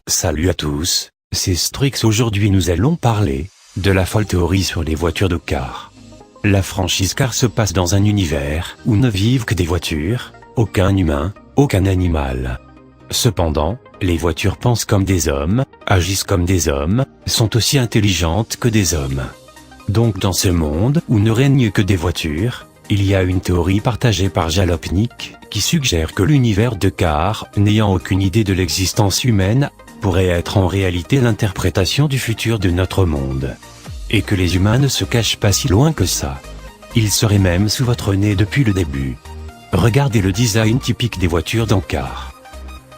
Salut à tous, c'est Strix. Aujourd'hui nous allons parler de la folle théorie sur les voitures de car. La franchise car se passe dans un univers où ne vivent que des voitures, aucun humain, aucun animal. Cependant, les voitures pensent comme des hommes, agissent comme des hommes, sont aussi intelligentes que des hommes. Donc dans ce monde où ne règnent que des voitures, il y a une théorie partagée par Jalopnik, qui suggère que l'univers de car, n'ayant aucune idée de l'existence humaine, pourrait être en réalité l'interprétation du futur de notre monde. Et que les humains ne se cachent pas si loin que ça. Ils seraient même sous votre nez depuis le début. Regardez le design typique des voitures dans car.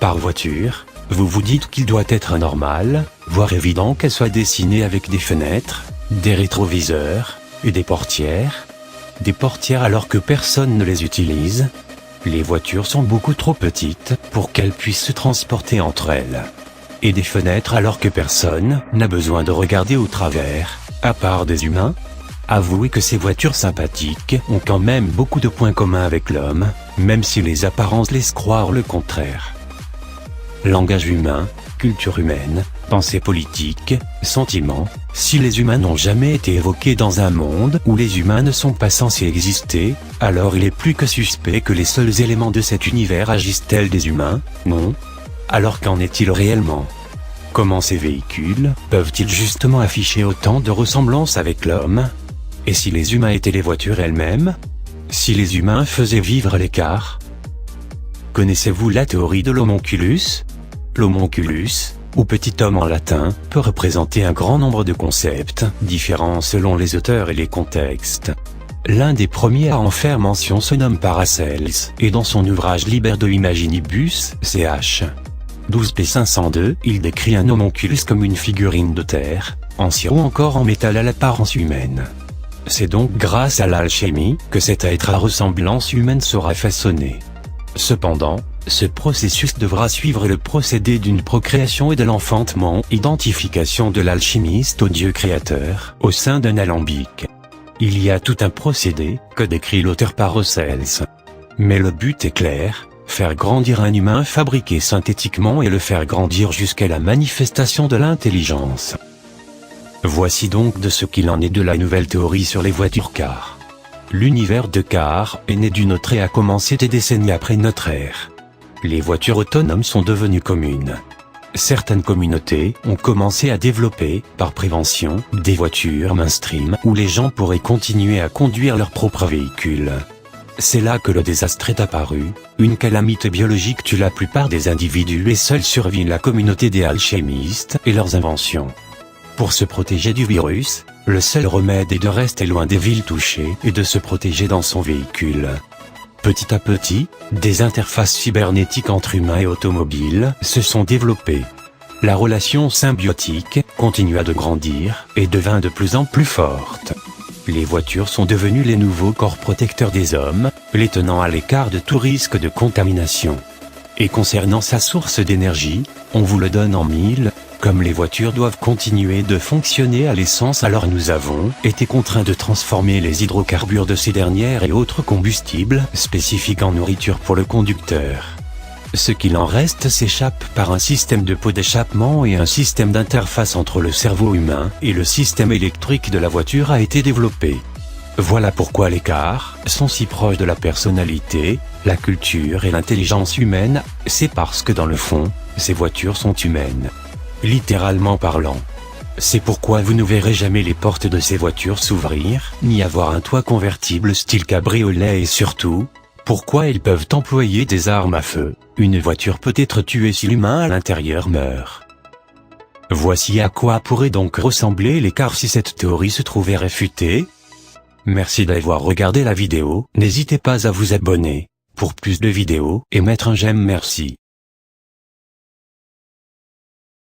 Par voiture, vous vous dites qu'il doit être anormal, voire évident qu'elle soit dessinée avec des fenêtres, des rétroviseurs, et des portières. Des portières alors que personne ne les utilise. Les voitures sont beaucoup trop petites pour qu'elles puissent se transporter entre elles. Et des fenêtres alors que personne n'a besoin de regarder au travers, à part des humains. Avouez que ces voitures sympathiques ont quand même beaucoup de points communs avec l'homme, même si les apparences laissent croire le contraire. Langage humain, culture humaine, pensée politique, sentiments. Si les humains n'ont jamais été évoqués dans un monde où les humains ne sont pas censés exister, alors il est plus que suspect que les seuls éléments de cet univers agissent tels des humains, non? Alors qu'en est-il réellement? Comment ces véhicules peuvent-ils justement afficher autant de ressemblances avec l'homme? Et si les humains étaient les voitures elles-mêmes? Si les humains faisaient vivre les cars? Connaissez-vous la théorie de l'homonculus? L'homonculus, ou petit homme en latin, peut représenter un grand nombre de concepts, différents selon les auteurs et les contextes. L'un des premiers à en faire mention se nomme Paracels, et dans son ouvrage Liber de Imaginibus, ch. 12p502, il décrit un homonculus comme une figurine de terre, en cire ou encore en métal à l'apparence humaine. C'est donc grâce à l'alchimie que cet être à ressemblance humaine sera façonné. Cependant, ce processus devra suivre le procédé d'une procréation et de l'enfantement, identification de l'alchimiste au Dieu créateur, au sein d'un alambic. Il y a tout un procédé, que décrit l'auteur Paracels. Mais le but est clair, faire grandir un humain fabriqué synthétiquement et le faire grandir jusqu'à la manifestation de l'intelligence. Voici donc de ce qu'il en est de la nouvelle théorie sur les voitures car. L'univers de car est né d'une autre et a commencé des décennies après notre ère. Les voitures autonomes sont devenues communes. Certaines communautés ont commencé à développer, par prévention, des voitures mainstream où les gens pourraient continuer à conduire leur propre véhicule. C'est là que le désastre est apparu, une calamité biologique tue la plupart des individus et seule survit la communauté des alchimistes et leurs inventions. Pour se protéger du virus, le seul remède est de rester loin des villes touchées et de se protéger dans son véhicule. Petit à petit, des interfaces cybernétiques entre humains et automobiles se sont développées. La relation symbiotique continua de grandir et devint de plus en plus forte. Les voitures sont devenues les nouveaux corps protecteurs des hommes, les tenant à l'écart de tout risque de contamination. Et concernant sa source d'énergie, on vous le donne en mille. Comme les voitures doivent continuer de fonctionner à l'essence, alors nous avons été contraints de transformer les hydrocarbures de ces dernières et autres combustibles spécifiques en nourriture pour le conducteur. Ce qu'il en reste s'échappe par un système de pot d'échappement et un système d'interface entre le cerveau humain et le système électrique de la voiture a été développé. Voilà pourquoi les cars sont si proches de la personnalité, la culture et l'intelligence humaine, c'est parce que dans le fond, ces voitures sont humaines. Littéralement parlant. C'est pourquoi vous ne verrez jamais les portes de ces voitures s'ouvrir, ni avoir un toit convertible style cabriolet et surtout, pourquoi elles peuvent employer des armes à feu. Une voiture peut être tuée si l'humain à l'intérieur meurt. Voici à quoi pourraient donc ressembler les cars si cette théorie se trouvait réfutée. Merci d'avoir regardé la vidéo, n'hésitez pas à vous abonner, pour plus de vidéos, et mettre un j'aime merci.